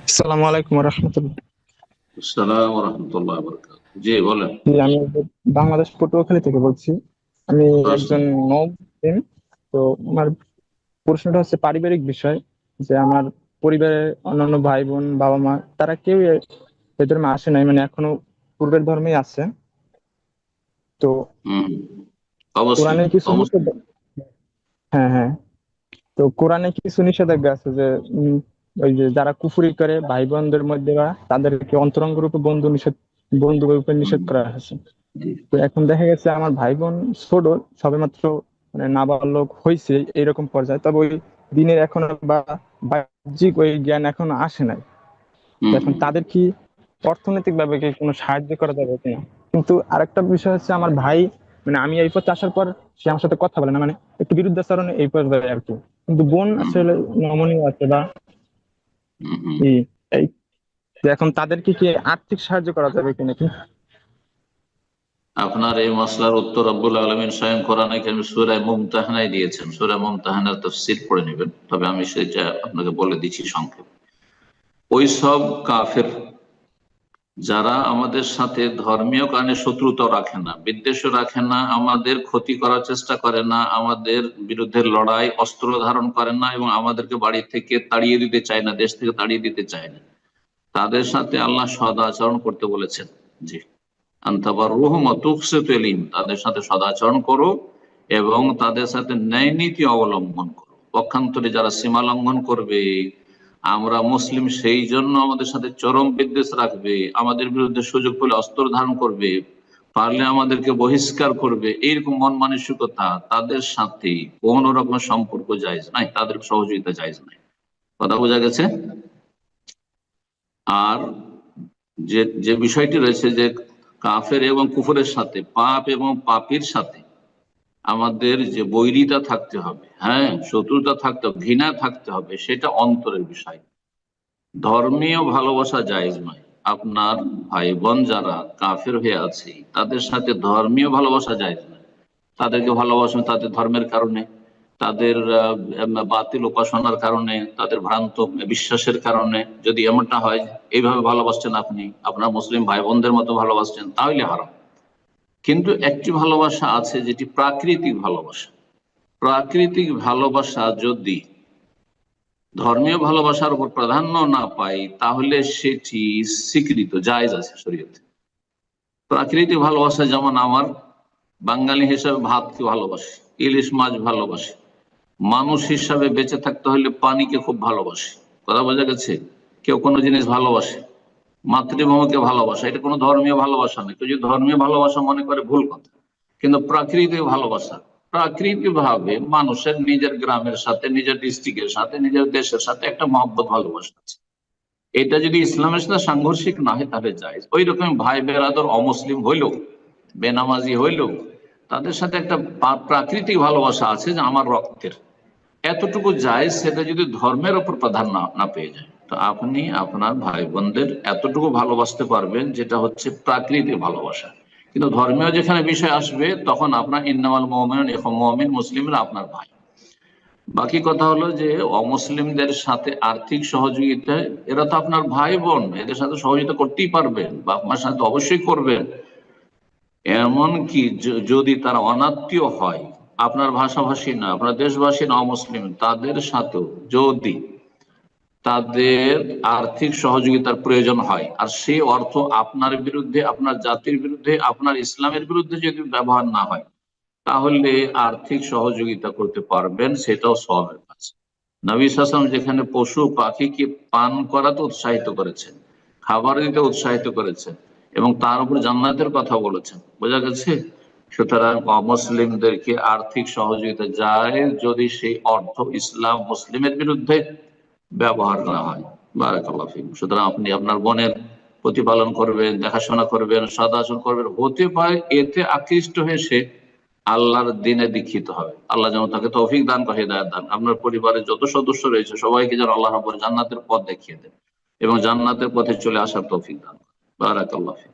আসসালামু আলাইকুম রহমতুল্লাহ। আসসালাম রহমতুল্লাহ বরকাত। জি বলেন। জি, আমি বাংলাদেশ পটুয়াখালী থেকে বলছি। আমি আসুন। একজন মুসলিম। তো আমার প্রশ্নটা হচ্ছে পারিবারিক বিষয়, যে আমার পরিবারের অন্যান্য ভাই বোন বাবা মা তারা কেউ এ ধর্মে আসে নাই, মানে এখনো পূর্বের ধর্মেই আছে। তো হম। অবশ্যই কোরআনে কিছু নিষেধ, অবশ্যই। হ্যাঁ হ্যাঁ, তো কোরআনে কিছু নিষেধাজ্ঞা আছে যে ওই যে যারা কুফরি করে ভাই বোনদের মধ্যে বা তাদেরকে অন্তরঙ্গ রূপে বন্ধু রূপে হুম, নিষেধ করা হয়েছে। জি। তো এখন দেখা গেছে আমার ভাই বোন ছোট, সবেমাত্র মানে নাবালক হয়েছে এইরকম পর্যায়ে, তবে ওই দিনের এখনো বা বাহ্যিক ওই জ্ঞান এখনো আসে নাই। তো হুম এখন হুম তাদের কি অর্থনৈতিক ভাবে কি কোনো সাহায্য করা যাবে কিনা। কিন্তু আরেকটা বিষয় হচ্ছে আমার ভাই, মানে আমি এই পথে আসার পর সে আমার সাথে কথা বলে না, মানে একটু বিরুদ্ধাচরণে এই পর্যায়ে আর কি। কিন্তু বোন হুম আসলে নমনীয় আছে বা হুম। এই এই যে এখন তাদেরকে কি আর্থিক সাহায্য করা যাবে কিনা আপনার এই মসলার উত্তর রব্বুল আলমিন স্বয়ং কোরআনে কারিমে সূরা মুমতাহানায় দিয়েছেন। সূরা মুমতাহানার তাফসীর পড়ে নেবেন, তবে আমি সেটা আপনাকে বলে দিচ্ছি সংক্ষেপে। ওই সব কাফের যারা আমাদের সাথে ধর্মীয় কারণে শত্রুতা রাখে না, বিদ্বেষ রাখে না, আমাদের ক্ষতি করার চেষ্টা করে না, আমাদের বিরুদ্ধে লড়াই অস্ত্র ধারণ করে না, এবং আমাদেরকে বাড়ি থেকে তাড়িয়ে দিতে চায় না, দেশ থেকে তাড়িয়ে দিতে চায় না, তাদের সাথে আল্লাহ সদাচরণ করতে বলেছেন। জি। আনতাবার রুহ মতুকসিলিম, তাদের সাথে সদাচরণ করো এবং তাদের সাথে ন্যায় নীতি অবলম্বন করো। পক্ষান্তরে যারা সীমা লঙ্ঘন করবে, আমরা মুসলিম সেই জন্য আমাদের সাথে চরম বিদ্বেষ রাখবে, আমাদের বিরুদ্ধে সুযোগ পেলে অস্ত্র ধারণ করবে, পারলে আমাদেরকে বহিষ্কার করবে, এইরকম মন মানসিকতা, তাদের সাথে কোন রকম সম্পর্ক জায়েজ নাই, তাদের সহযোগিতা জায়েজ নাই। কথা বোঝা গেছে? আর যে যে বিষয়টি রয়েছে যে কাফের এবং কুফরের সাথে, পাপ এবং পাপীর সাথে আমাদের যে বৈরিতা থাকতে হবে, হ্যাঁ, শত্রুতা থাকতে হবে, ঘৃণা থাকতে হবে, সেটা অন্তরের বিষয়। ধর্মীয় ভালোবাসা জায়েজ নয়। আপনার ভাই বোন যারা কাফের হয়ে আছে তাদের সাথে ধর্মীয় ভালোবাসা জায়েজ নয়। তাদেরকে ভালোবাসেন তাদের ধর্মের কারণে, তাদের বাতিল উপাসনার কারণে, তাদের ভ্রান্ত বিশ্বাসের কারণে। যদি এমনটা হয় এইভাবে ভালোবাসছেন, আপনি আপনার মুসলিম ভাই বোনদের মতো ভালোবাসছেন, তাহলে হারাম। কিন্তু একটি ভালোবাসা আছে যেটি প্রাকৃতিক ভালোবাসা। প্রাকৃতিক ভালোবাসা যদি ধর্মীয় ভালোবাসার উপর প্রাধান্য না পায়, তাহলে সেটি স্বীকৃত, জায়েজ আছে শরীয়তে। প্রাকৃতিক ভালোবাসা যেমন আমার বাঙালি হিসাবে ভাতকে ভালোবাসে, ইলিশ মাছ ভালোবাসে, মানুষ হিসাবে বেঁচে থাকতে হলে পানিকে খুব ভালোবাসে। কথা বোঝা গেছে? কেউ কোনো জিনিস ভালোবাসে, মাতৃভূমিকে ভালোবাসা, এটা কোনো ধর্মীয় ভালোবাসা নয়। কেউ যদি ধর্মীয় ভালোবাসা মনে করে, ভুল কথা। কিন্তু প্রাকৃতিক ভালোবাসা, প্রাকৃতিক ভাবে মানুষের নিজের গ্রামের সাথে, নিজের ডিস্ট্রিক্টের সাথে, নিজের দেশের সাথে একটা মহব্বত ভালোবাসা আছে। এটা যদি ইসলামের সাথে সাংঘর্ষিক না হয় তাহলে জায়েজ। ওই রকম ভাই বেরাদর অমুসলিম হইলেও, বেনামাজি হইলেও, তাদের সাথে একটা প্রাকৃতিক ভালোবাসা আছে যে আমার রক্তের, এতটুকু জায়েজ। সেটা যদি ধর্মের ওপর প্রাধান্য না পেয়ে যায়, তো আপনি আপনার ভাই বোনদের এতটুকু ভালোবাসতে পারবেন, যেটা হচ্ছে প্রাকৃতিক ভালোবাসা। কিন্তু ধর্মীয় যেখানে বিষয় আসবে, তখন আপনার ইন্নামাল মুমিনুন ইখওয়াতুন, মুমিন মুসলিমরা আপনার ভাই। বাকি কথা হলো যে অমুসলিমদের সাথে আর্থিক সহযোগিতা, এরা তো আপনার ভাই বোন, এদের সাথে সহযোগিতা করতেই পারবেন, বাপ মার সাথে অবশ্যই করবেন। এমনকি যদি তারা অনাত্মীয় হয়, আপনার ভাষাভাষী না, আপনার দেশবাসী না, অমুসলিম, তাদের সাথেও যদি তাদের আর্থিক সহযোগিতার প্রয়োজন হয়, আর সেই অর্থ আপনার বিরুদ্ধে, আপনার জাতির বিরুদ্ধে, আপনার ইসলামের বিরুদ্ধে যদি ব্যবহার না হয়, তাহলে আর্থিক সহযোগিতা করতে পারবেন, সেটাও সওয়াবের কাজ। নবী সাল্লাল্লাহু আলাইহি ওয়াসাল্লাম যেখানে পশু পাখিকে পান করাতে উৎসাহিত করেছেন, খাবার দিতে উৎসাহিত করেছেন, এবং তার উপর জান্নাতের কথা বলেছেন। বোঝা গেছে? সুতরাং অমুসলিমদেরকে আর্থিক সহযোগিতা যায়, যদি সেই অর্থ ইসলাম মুসলিমের বিরুদ্ধে ব্যবহার না হয়। বারাকাল্লাহু ফিকুম। সুতরাং আপনি আপনার বোনের প্রতিপালন করবেন, দেখাশোনা করবেন, সদাচরণ করবেন। হতে পারে এতে আকৃষ্ট হয়ে সে আল্লাহর দিনে দীক্ষিত হবে। আল্লাহ যেন তাকে তৌফিক দান করে, হিদায়াত দান। আপনার পরিবারের যত সদস্য রয়েছে সবাইকে যেন আল্লাহ রাব্বুল জান্নাতের পথ দেখিয়ে দেন এবং জান্নাতের পথে চলে আসার তৌফিক দান করেন। বারাকাল্লাহু ফিক।